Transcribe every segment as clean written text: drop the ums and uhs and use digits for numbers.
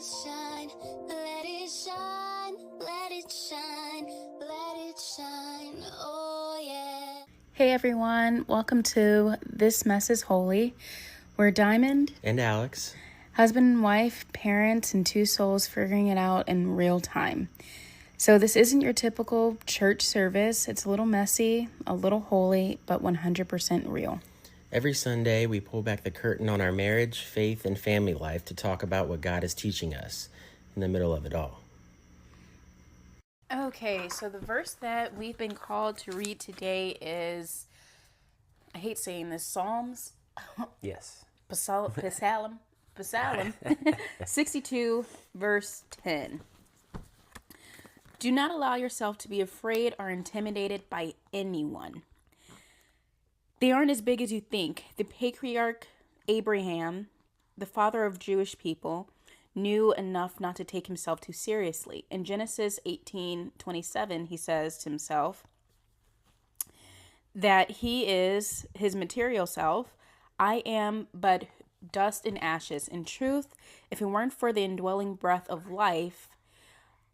it shine, let it shine, let it shine, let it shine, oh yeah. Hey everyone, welcome to This Mess is Holy. We're Diamond and Alex, husband and wife, parents, and two souls figuring it out in real time. So this isn't your typical church service. It's a little messy, a little holy, but 100% real. Every Sunday we pull back the curtain on our marriage, faith, and family life to talk about what God is teaching us in the middle of it all. Okay, so the verse that we've been called to read today is, I hate saying this, Psalms. Yes. Psalm 62, verse 10. Do not allow yourself to be afraid or intimidated by anyone. They aren't as big as you think. The patriarch Abraham, the father of Jewish people, knew enough not to take himself too seriously. In Genesis 18:27, he says to himself that he is his material self. I am but dust and ashes. In truth, if it weren't for the indwelling breath of life,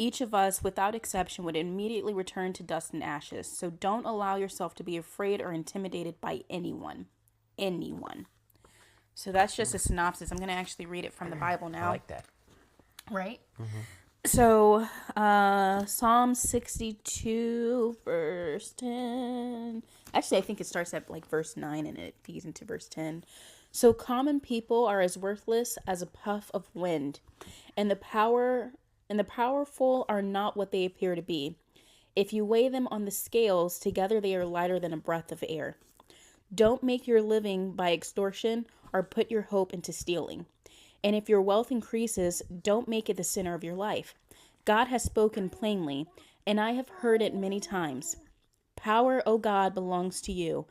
each of us, without exception, would immediately return to dust and ashes. So don't allow yourself to be afraid or intimidated by anyone. Anyone. So that's just a synopsis. I'm going to actually read it from the Bible now. I like that. Right? Mm-hmm. So, Psalm 62, verse 10. Actually, I think it starts at like verse 9 and it feeds into verse 10. So common people are as worthless as a puff of wind, and the powerful are not what they appear to be. If you weigh them on the scales, together they are lighter than a breath of air. Don't make your living by extortion or put your hope into stealing. And if your wealth increases, don't make it the center of your life. God has spoken plainly, and I have heard it many times. Power, O God, belongs to you.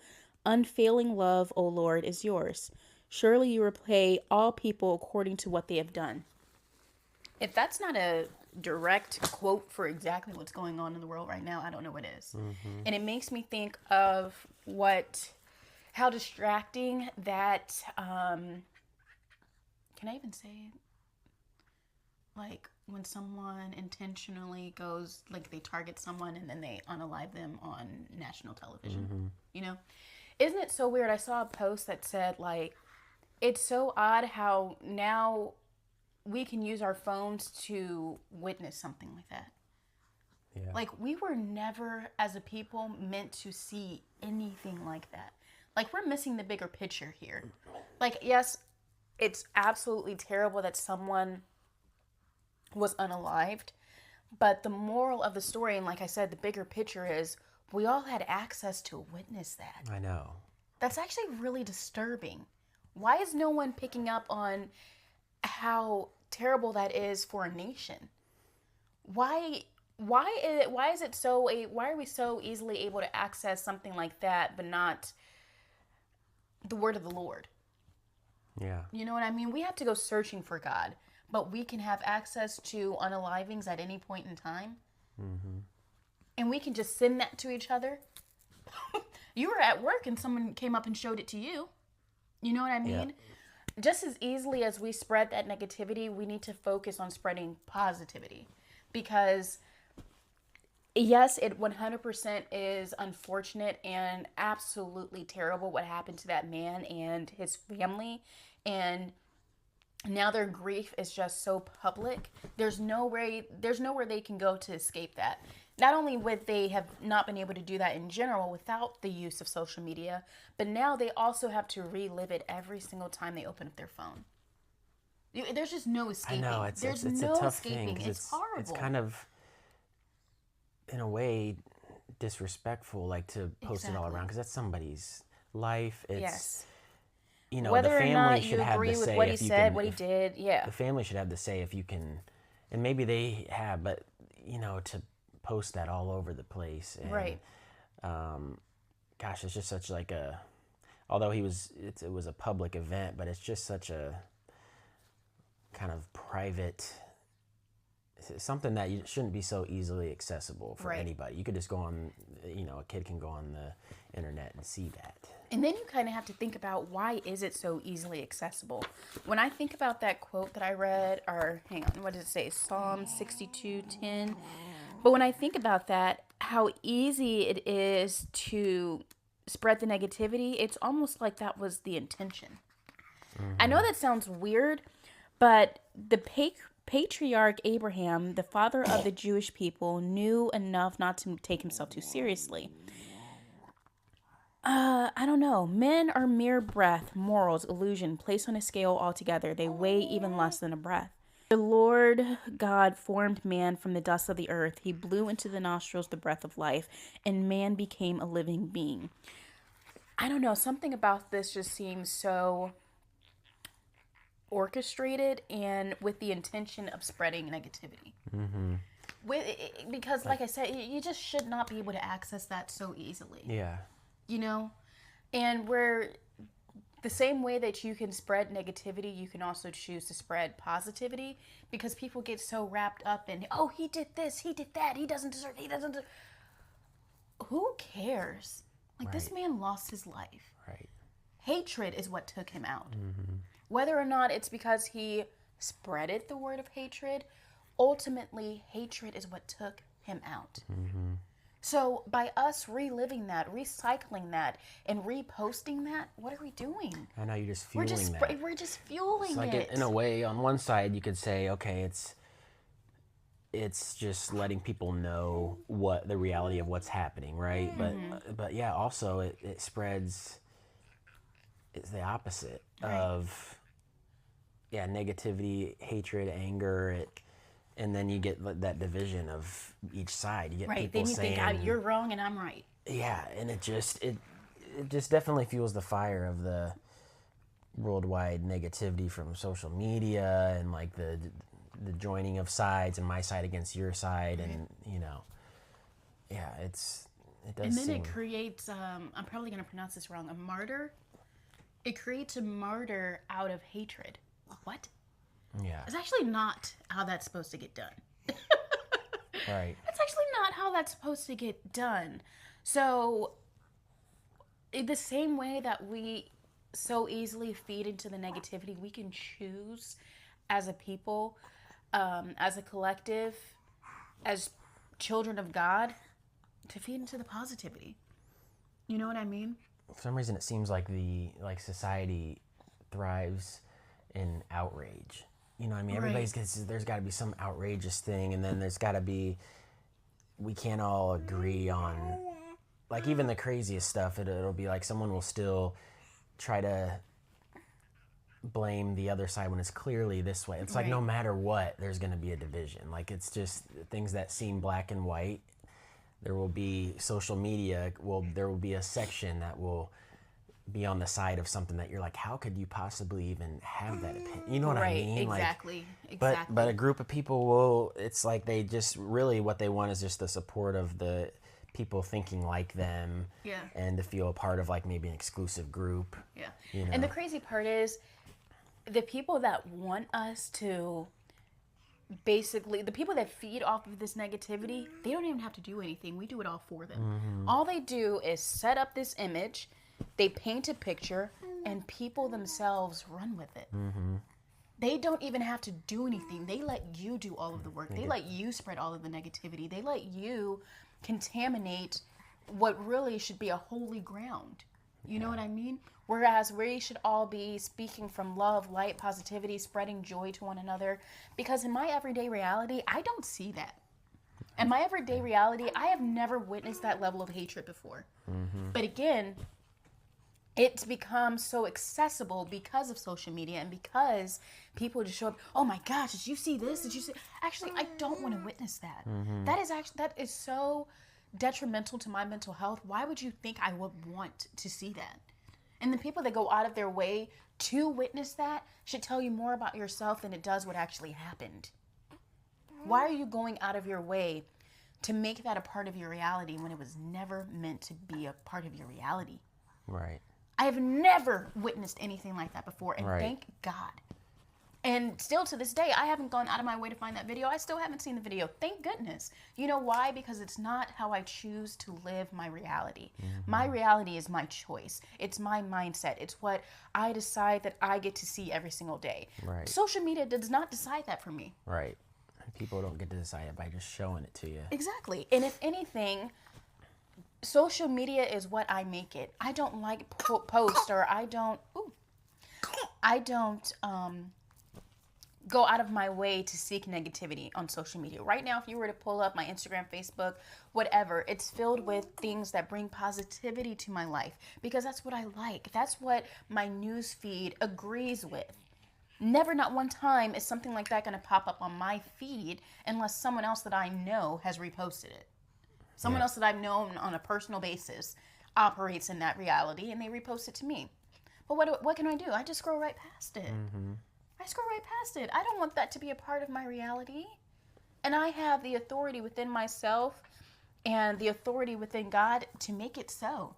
Unfailing love, O Lord, is yours. Surely you repay all people according to what they have done. If that's not a direct quote for exactly what's going on in the world right now, I don't know what is. Mm-hmm. And it makes me think of how distracting that, can I even say it? Like when someone intentionally goes, like they target someone and then they unalive them on national television, mm-hmm. You know? Isn't it so weird? I saw a post that said, like, it's so odd how now we can use our phones to witness something like that. Yeah. Like, we were never, as a people, meant to see anything like that. Like, we're missing the bigger picture here. Like, yes, it's absolutely terrible that someone was unalived, but the moral of the story, and like I said, the bigger picture is we all had access to witness that. I know. That's actually really disturbing. Why is no one picking up on how terrible that is for a nation? Why are we so easily able to access something like that but not the word of the Lord? Yeah. You know what I mean? We have to go searching for God, but we can have access to unalivings at any point in time. Mm-hmm. And we can just send that to each other. You were at work and someone came up and showed it to you. You know what I mean? Yeah. Just as easily as we spread that negativity, we need to focus on spreading positivity. Because, yes, it 100% is unfortunate and absolutely terrible what happened to that man and his family. And now their grief is just so public. There's nowhere they can go to escape that. Not only would they have not been able to do that in general without the use of social media, but now they also have to relive it every single time they open up their phone. There's just no escaping. I know, it's no a tough escaping. thing. It's horrible. It's kind of, in a way, disrespectful, like to post it all around, because that's somebody's life. It's, yes. You know, whether the family or not should you have agree the with say what he if you said, can, what he did, yeah. The family should have the say if you can, and maybe they have, but, you know, to post that all over the place. And, right. Gosh, it's just such like a, although it was a public event, but it's just such a kind of private, something that you shouldn't be so easily accessible for right. anybody. You could just go on, you know, a kid can go on the internet and see that. And then you kind of have to think about, why is it so easily accessible? When I think about that quote that I read, or hang on, what does it say? Psalm 62:10. But when I think about that, how easy it is to spread the negativity, it's almost like that was the intention. I know that sounds weird, but the patriarch Abraham, the father of the Jewish people, knew enough not to take himself too seriously. I don't know. Men are mere breath, morals, illusion, placed on a scale altogether. They weigh even less than a breath. The Lord God formed man from the dust of the earth. He blew into the nostrils the breath of life, and man became a living being. I don't know. Something about this just seems so orchestrated and with the intention of spreading negativity. Because, like I said, you just should not be able to access that so easily. Yeah. You know? And where the same way that you can spread negativity, you can also choose to spread positivity, because people get so wrapped up in, oh, he did this, he did that, he doesn't deserve. Who cares? Like, this man lost his life. Right. Hatred is what took him out. Whether or not it's because he spreaded the word of hatred, ultimately, hatred is what took him out. So by us reliving that, recycling that, and reposting that, what are we doing? I know, you're just fueling that. We're just fueling It's like, it. in a way, on one side, you could say, okay, it's just letting people know what the reality of what's happening, right? But yeah, also it spreads. It's the opposite of negativity, hatred, anger. And then you get that division of each side. You get people then you saying, think, you're wrong and I'm right. Yeah, and it just definitely fuels the fire of the worldwide negativity from social media, and like the joining of sides, and my side against your side, and it does. And then it creates, I'm probably going to pronounce this wrong, a martyr. It creates a martyr out of hatred. What? Yeah. It's actually not how that's supposed to get done. Right. That's actually not how that's supposed to get done. So, in the same way that we so easily feed into the negativity, we can choose as a people, as a collective, as children of God, to feed into the positivity. You know what I mean? For some reason, it seems like society thrives in outrage. You know what I mean? Right. There's got to be some outrageous thing, and then there's got to be, we can't all agree on, like, even the craziest stuff. It'll be like someone will still try to blame the other side when it's clearly this way. It's like, no matter what, there's going to be a division. Like, it's just things that seem black and white. There will be social media. There will be a section that will be on the side of something that you're like, how could you possibly even have that opinion? You know what I mean? Exactly. But a group of people will, it's like they just really, what they want is just the support of the people thinking like them. Yeah. And to feel a part of, like, maybe an exclusive group. Yeah. You know? And the crazy part is, the people that want us to, basically, the people that feed off of this negativity, they don't even have to do anything. We do it all for them. All they do is set up this image, they paint a picture, and people themselves run with it. They don't even have to do anything. They let you do all of the work. They let you spread all of the negativity. They let you contaminate what really should be a holy ground. You know what I mean? Whereas we should all be speaking from love, light, positivity, spreading joy to one another. Because in my everyday reality, I don't see that. In my everyday reality, I have never witnessed that level of hatred before. But again, it's become so accessible because of social media, and because people just show up, oh my gosh, did you see this? Did you see? Actually, I don't want to witness that. That is so detrimental to my mental health. Why would you think I would want to see that? And the people that go out of their way to witness that should tell you more about yourself than it does what actually happened. Why are you going out of your way to make that a part of your reality when it was never meant to be a part of your reality? Right. I have never witnessed anything like that before, and thank God. And still to this day, I haven't gone out of my way to find that video. I still haven't seen the video. Thank goodness. You know why? Because it's not how I choose to live my reality. My reality is my choice. It's my mindset. It's what I decide that I get to see every single day. Right. Social media does not decide that for me. Right. People don't get to decide it by just showing it to you. Exactly. And if anything, social media is what I make it. I don't like post, or I don't go out of my way to seek negativity on social media. Right now, if you were to pull up my Instagram, Facebook, whatever, it's filled with things that bring positivity to my life, because that's what I like. That's what my news feed agrees with. Never, not one time, is something like that going to pop up on my feed unless someone else that I know has reposted it. Someone else that I've known on a personal basis operates in that reality, and they repost it to me. But what can I do? I just scroll right past it. I scroll right past it. I don't want that to be a part of my reality. And I have the authority within myself and the authority within God to make it so.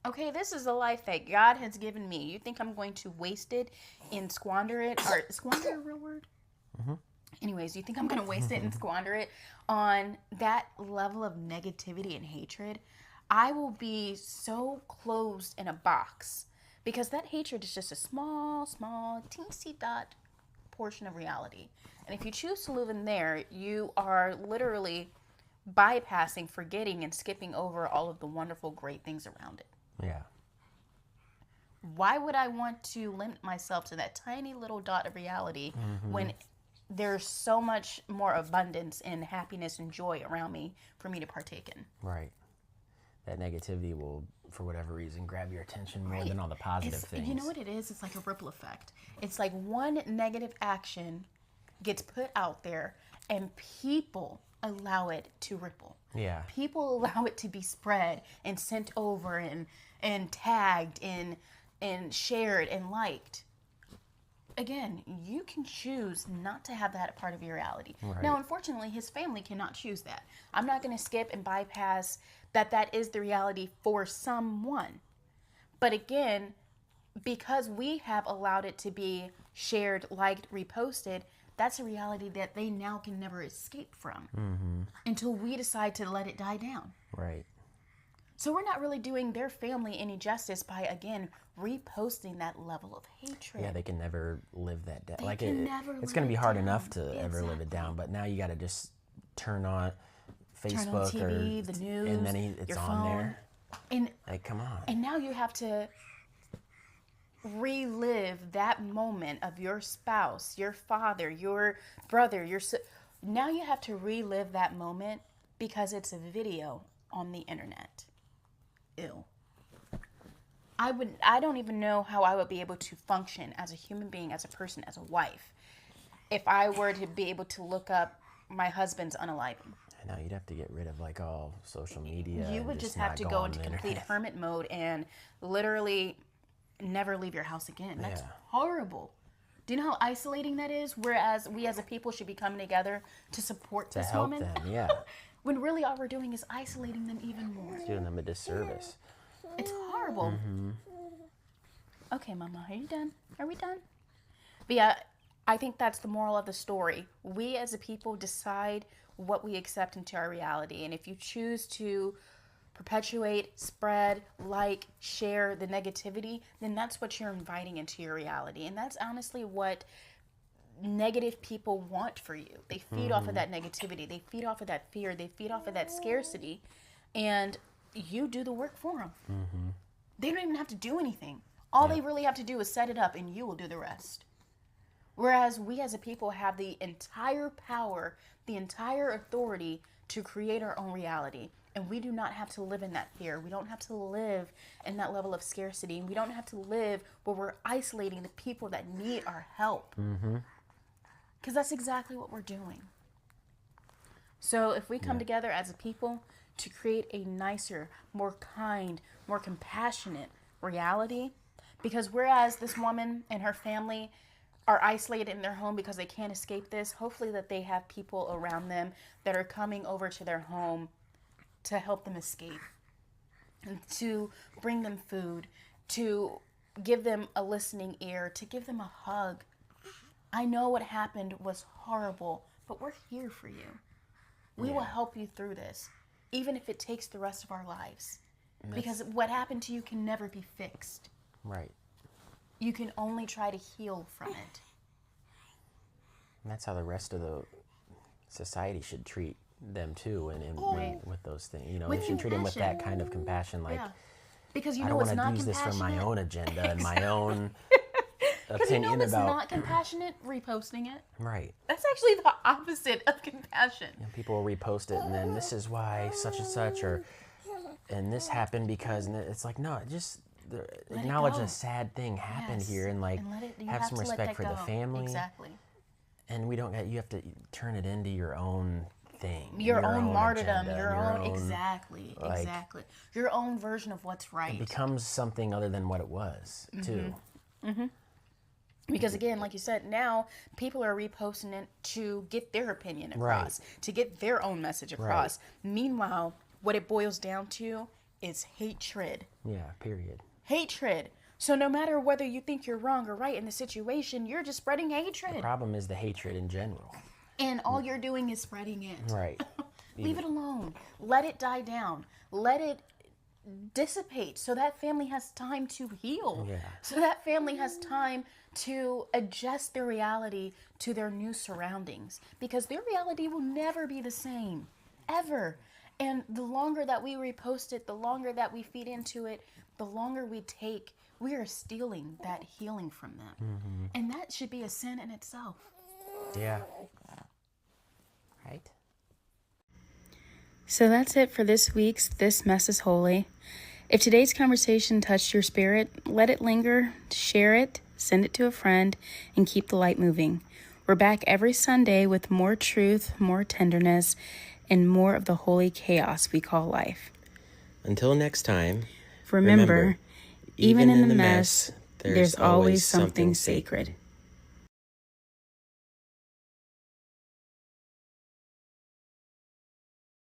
Okay, this is a life that God has given me. You think I'm going to waste it and squander it? Or squander a real word? Anyways, you think I'm going to waste it and squander it on that level of negativity and hatred? I will be so closed in a box, because that hatred is just a small, teensy dot portion of reality. And if you choose to live in there, you are literally bypassing, forgetting, and skipping over all of the wonderful, great things around it. Yeah. Why would I want to limit myself to that tiny little dot of reality when there's so much more abundance and happiness and joy around me for me to partake in? Right. That negativity will, for whatever reason, grab your attention more than all the positive things. You know what it is? It's like a ripple effect. It's like one negative action gets put out there, and people allow it to ripple. Yeah. People allow it to be spread and sent over and tagged and shared and liked. Again, you can choose not to have that a part of your reality. Right. Now, unfortunately, his family cannot choose that. I'm not going to skip and bypass that is the reality for someone. But again, because we have allowed it to be shared, liked, reposted, that's a reality that they now can never escape from until we decide to let it die down. Right. So we're not really doing their family any justice by, again, reposting that level of hatred. Yeah, they can never live that down. It's going to be hard enough to ever live it down, but now you got to just turn on Facebook TV, or the news, and then it's your on phone. there. And like, come on. And now you have to relive that moment of your spouse, your father, your brother, now you have to relive that moment because it's a video on the internet. Ew. I don't even know how I would be able to function as a human being, as a person, as a wife, if I were to be able to look up my husband's unaliving. I know, you'd have to get rid of like all social media. You would just have to go into complete hermit mode and literally never leave your house again. That's horrible. Do you know how isolating that is? Whereas we as a people should be coming together to support this woman. To help them, yeah. When really all we're doing is isolating them even more. It's doing them a disservice. It's horrible. Okay, Mama, are you done? Are we done? But yeah, I think that's the moral of the story. We as a people decide what we accept into our reality. And if you choose to perpetuate, spread, like, share the negativity, then that's what you're inviting into your reality. And that's honestly what negative people want for you. They feed off of that negativity. They feed off of that fear. They feed off of that scarcity. And you do the work for them. They don't even have to do anything. All they really have to do is set it up, and you will do the rest. Whereas we as a people have the entire power, the entire authority to create our own reality. And we do not have to live in that fear. We don't have to live in that level of scarcity. And we don't have to live where we're isolating the people that need our help. Because that's exactly what we're doing. So if we come together as a people to create a nicer, more kind, more compassionate reality, because whereas this woman and her family are isolated in their home because they can't escape this, hopefully that they have people around them that are coming over to their home to help them escape, and to bring them food, to give them a listening ear, to give them a hug. I know what happened was horrible, but we're here for you. We will help you through this, even if it takes the rest of our lives. Because what happened to you can never be fixed. Right. You can only try to heal from it. And that's how the rest of the society should treat them too, and with those things. You know, With they should treat them with that compassion. kind of compassion. Like, Because you I know don't it's want to not use this for my compassionate. own agenda and my own Because you know opinion it's about. not compassionate, reposting it. Right. That's actually the opposite of compassion. And people will repost it, and then this is why such and such, and this happened because, and it's like, no, just acknowledge go. a sad thing happened Yes. here, and like And you have some to let respect that for the go. family. Exactly. And you have to turn it into your own thing. Your own martyrdom, agenda, your own, exactly. Your own version of what's right. It becomes something other than what it was, too. Because again, like you said, now people are reposting it to get their opinion across, to get their own message across. Meanwhile, what it boils down to is hatred. Yeah, period. Hatred. So no matter whether you think you're wrong or right in the situation, you're just spreading hatred. The problem is the hatred in general. And all you're doing is spreading it. Right. Leave it alone. Let it die down. Let it dissipate so that family has time to heal. Yeah. So that family has time to adjust their reality to their new surroundings. Because their reality will never be the same. Ever. And the longer that we repost it, the longer that we feed into it, the longer we take, we are stealing that healing from them. And that should be a sin in itself. Yeah. Right? So that's it for this week's This Mess is Holy. If today's conversation touched your spirit, let it linger, share it, send it to a friend, and keep the light moving. We're back every Sunday with more truth, more tenderness, and more of the holy chaos we call life. Until next time, Remember, even in the mess, there's always something sacred.